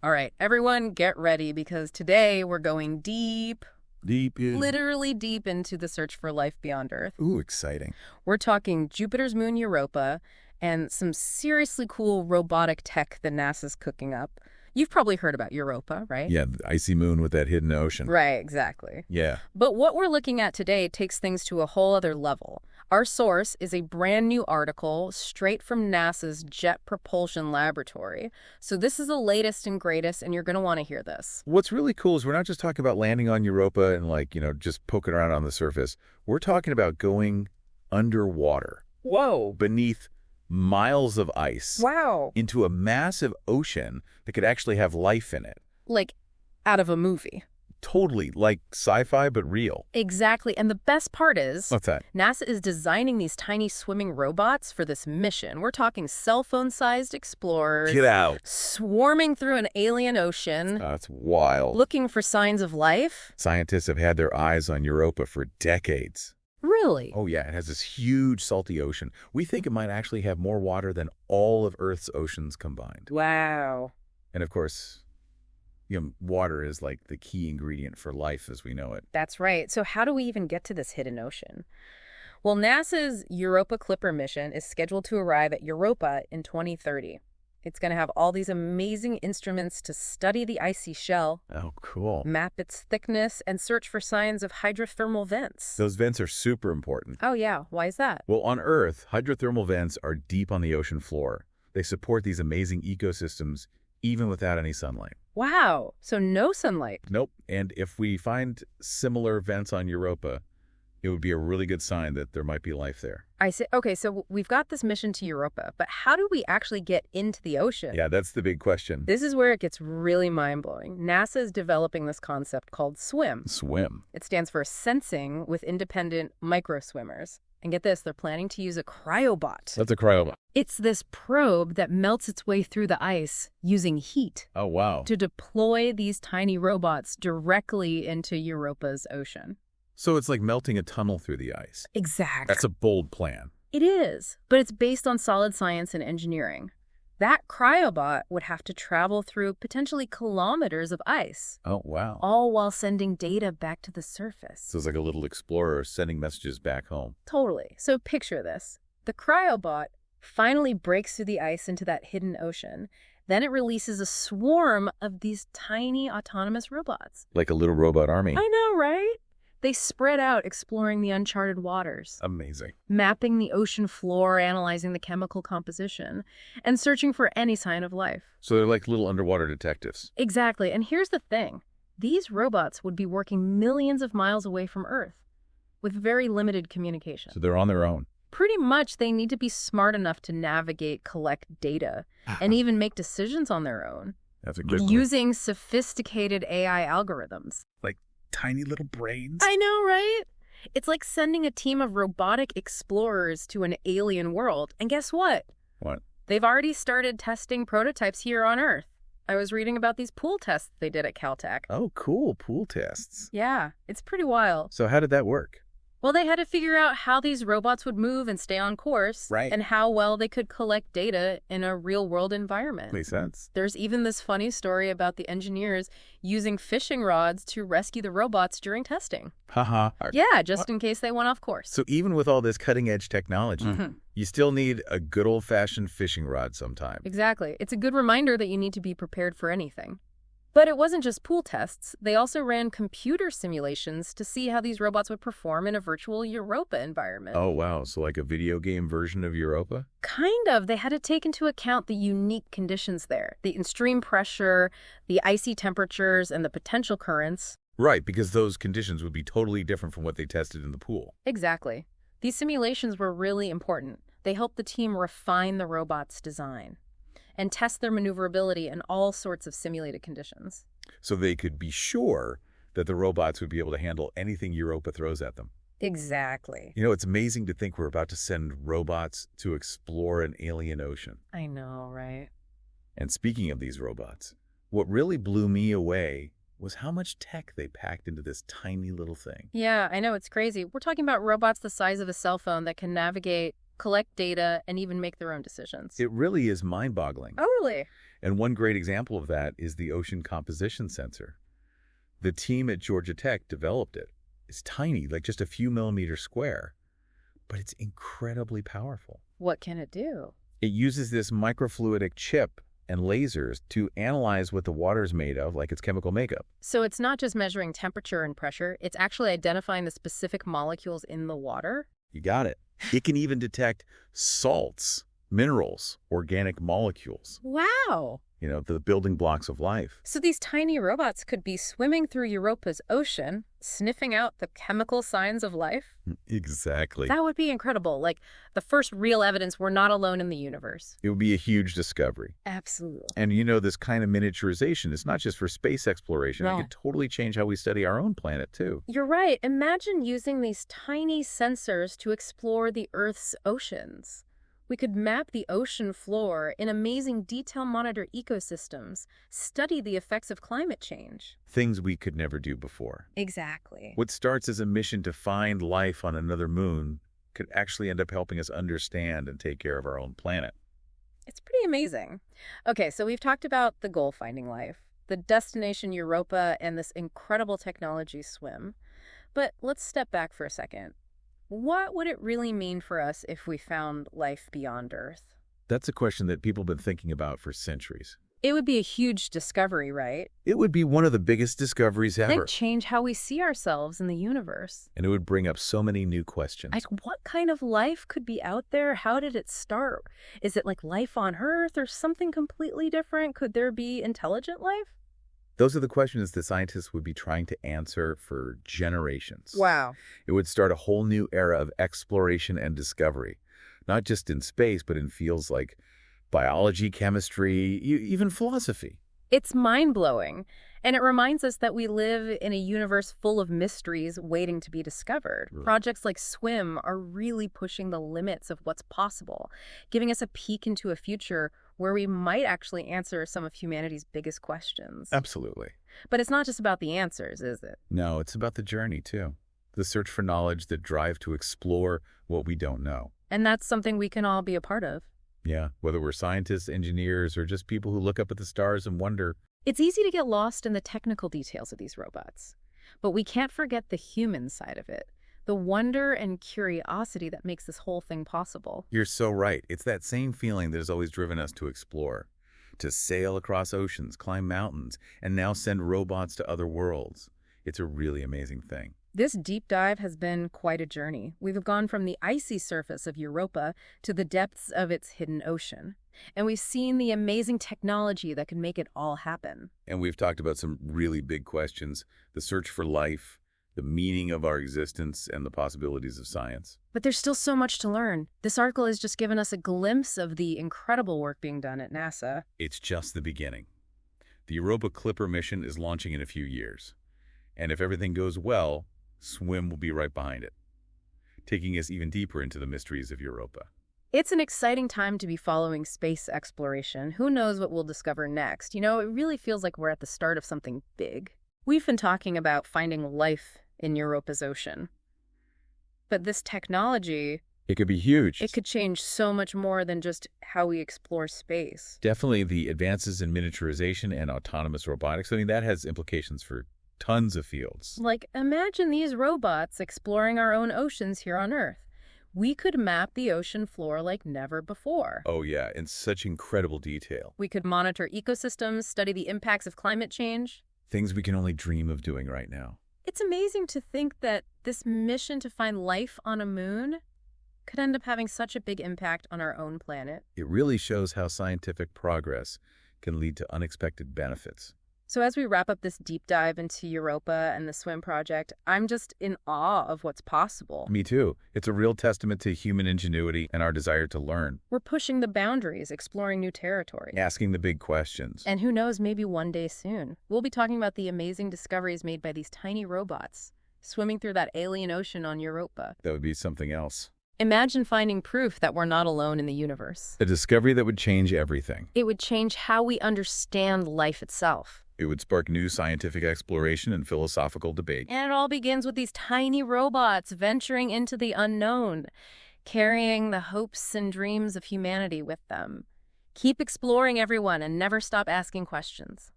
All right, everyone get ready because today we're going deep, literally deep into the search for life beyond Earth. Ooh, exciting. We're talking Jupiter's moon Europa and some seriously cool robotic tech that NASA's cooking up. You've probably heard about Europa, right? Yeah, the icy moon with that hidden ocean. Right, exactly. Yeah. But what we're looking at today takes things to a whole other level. Our source is a brand new article straight from NASA's Jet Propulsion Laboratory. So this is the latest and greatest, and you're going to want to hear this. What's really cool is we're not just talking about landing on Europa and just poking around on the surface. We're talking about going underwater. Whoa. Beneath miles of ice. Wow. Into a massive ocean that could actually have life in it. Like out of a movie. Totally, like sci-fi, but real. Exactly. And the best part is... What's that? NASA is designing these tiny swimming robots for this mission. We're talking cell-phone-sized explorers. Get out. Swarming through an alien ocean. That's wild. Looking for signs of life. Scientists have had their eyes on Europa for decades. Really? Oh, yeah. It has this huge salty ocean. We think it might actually have more water than all of Earth's oceans combined. Wow. And, of course, water is like the key ingredient for life as we know it. That's right. So how do we even get to this hidden ocean? Well, NASA's Europa Clipper mission is scheduled to arrive at Europa in 2030. It's going to have all these amazing instruments to study the icy shell. Oh, cool. Map its thickness and search for signs of hydrothermal vents. Those vents are super important. Oh, yeah. Why is that? Well, on Earth, hydrothermal vents are deep on the ocean floor. They support these amazing ecosystems even without any sunlight. Wow. So no sunlight. Nope. And if we find similar vents on Europa, it would be a really good sign that there might be life there. I see. Okay, so we've got this mission to Europa, but how do we actually get into the ocean? Yeah, that's the big question. This is where it gets really mind-blowing. NASA is developing this concept called SWIM. SWIM. It stands for Sensing with Independent Microswimmers. And get this, they're planning to use a cryobot. That's a cryobot. It's this probe that melts its way through the ice using heat. Oh, wow. To deploy these tiny robots directly into Europa's ocean. So it's like melting a tunnel through the ice. Exactly. That's a bold plan. It is, but it's based on solid science and engineering. That cryobot would have to travel through potentially kilometers of ice. Oh, wow. All while sending data back to the surface. So it's like a little explorer sending messages back home. Totally. So picture this. The cryobot finally breaks through the ice into that hidden ocean. Then it releases a swarm of these tiny autonomous robots. Like a little robot army. I know, right? They spread out exploring the uncharted waters. Amazing. Mapping the ocean floor, analyzing the chemical composition, and searching for any sign of life. So they're like little underwater detectives. Exactly. And here's the thing. These robots would be working millions of miles away from Earth with very limited communication. So they're on their own. Pretty much, they need to be smart enough to navigate, collect data, and even make decisions on their own. That's a good one. Using sophisticated AI algorithms. Like tiny little brains. I know, right? It's like sending a team of robotic explorers to an alien world. And guess what? What? They've already started testing prototypes here on Earth. I was reading about these pool tests they did at Caltech. Oh, cool. Pool tests. Yeah, it's pretty wild. So how did that work? Well, they had to figure out how these robots would move and stay on course. Right. And how well they could collect data in a real-world environment. Makes sense. There's even this funny story about the engineers using fishing rods to rescue the robots during testing. Haha. Yeah, just in case they went off course. So even with all this cutting-edge technology, you still need a good old-fashioned fishing rod sometime. Exactly. It's a good reminder that you need to be prepared for anything. But it wasn't just pool tests. They also ran computer simulations to see how these robots would perform in a virtual Europa environment. Oh, wow. So like a video game version of Europa? Kind of. They had to take into account the unique conditions there. The extreme pressure, the icy temperatures, and the potential currents. Right, because those conditions would be totally different from what they tested in the pool. Exactly. These simulations were really important. They helped the team refine the robot's design and test their maneuverability in all sorts of simulated conditions. So they could be sure that the robots would be able to handle anything Europa throws at them. Exactly. You know, it's amazing to think we're about to send robots to explore an alien ocean. I know, right? And speaking of these robots, what really blew me away was how much tech they packed into this tiny little thing. Yeah, I know, it's crazy. We're talking about robots the size of a cell phone that can navigate, collect data, and even make their own decisions. It really is mind-boggling. Oh, really? And one great example of that is the ocean composition sensor. The team at Georgia Tech developed it. It's tiny, like just a few millimeters square, but it's incredibly powerful. What can it do? It uses this microfluidic chip and lasers to analyze what the water is made of, like its chemical makeup. So it's not just measuring temperature and pressure, it's actually identifying the specific molecules in the water? You got it. It can even detect salts, minerals, organic molecules. Wow! The building blocks of life. So these tiny robots could be swimming through Europa's ocean, sniffing out the chemical signs of life? Exactly. That would be incredible. Like the first real evidence we're not alone in the universe. It would be a huge discovery. Absolutely. And this kind of miniaturization is not just for space exploration. No. It could totally change how we study our own planet, too. You're right. Imagine using these tiny sensors to explore the Earth's oceans. We could map the ocean floor in amazing detail, monitor ecosystems, study the effects of climate change. Things we could never do before. Exactly. What starts as a mission to find life on another moon could actually end up helping us understand and take care of our own planet. It's pretty amazing. Okay, so we've talked about the goal, finding life, the destination Europa, and this incredible technology swim. But let's step back for a second. What would it really mean for us if we found life beyond Earth? That's a question that people have been thinking about for centuries. It would be a huge discovery, right? It would be one of the biggest discoveries ever. It'd change how we see ourselves in the universe. And it would bring up so many new questions. Like, what kind of life could be out there? How did it start? Is it like life on Earth or something completely different? Could there be intelligent life? Those are the questions that scientists would be trying to answer for generations. Wow. It would start a whole new era of exploration and discovery, not just in space, but in fields like biology, chemistry, even philosophy. It's mind-blowing, and it reminds us that we live in a universe full of mysteries waiting to be discovered. Right. Projects like SWIM are really pushing the limits of what's possible, giving us a peek into a future where we might actually answer some of humanity's biggest questions. Absolutely. But it's not just about the answers, is it? No, it's about the journey, too. The search for knowledge, the drive to explore what we don't know. And that's something we can all be a part of. Yeah, whether we're scientists, engineers, or just people who look up at the stars and wonder. It's easy to get lost in the technical details of these robots, but we can't forget the human side of it, the wonder and curiosity that makes this whole thing possible. You're so right. It's that same feeling that has always driven us to explore, to sail across oceans, climb mountains, and now send robots to other worlds. It's a really amazing thing. This deep dive has been quite a journey. We've gone from the icy surface of Europa to the depths of its hidden ocean. And we've seen the amazing technology that can make it all happen. And we've talked about some really big questions, the search for life, the meaning of our existence, and the possibilities of science. But there's still so much to learn. This article has just given us a glimpse of the incredible work being done at NASA. It's just the beginning. The Europa Clipper mission is launching in a few years. And if everything goes well, SWIM will be right behind it, taking us even deeper into the mysteries of Europa. It's an exciting time to be following space exploration. Who knows what we'll discover next? It really feels like we're at the start of something big. We've been talking about finding life in Europa's ocean. But this technology, It could be huge. it could change so much more than just how we explore space. Definitely the advances in miniaturization and autonomous robotics. That has implications for tons of fields. Like, imagine these robots exploring our own oceans here on Earth. We could map the ocean floor like never before. Oh yeah, in such incredible detail. We could monitor ecosystems, study the impacts of climate change. Things we can only dream of doing right now. It's amazing to think that this mission to find life on a moon could end up having such a big impact on our own planet. It really shows how scientific progress can lead to unexpected benefits. So as we wrap up this deep dive into Europa and the SWIM project, I'm just in awe of what's possible. Me too. It's a real testament to human ingenuity and our desire to learn. We're pushing the boundaries, exploring new territory. Asking the big questions. And who knows, maybe one day soon, we'll be talking about the amazing discoveries made by these tiny robots swimming through that alien ocean on Europa. That would be something else. Imagine finding proof that we're not alone in the universe. A discovery that would change everything. It would change how we understand life itself. It would spark new scientific exploration and philosophical debate. And it all begins with these tiny robots venturing into the unknown, carrying the hopes and dreams of humanity with them. Keep exploring, everyone, and never stop asking questions.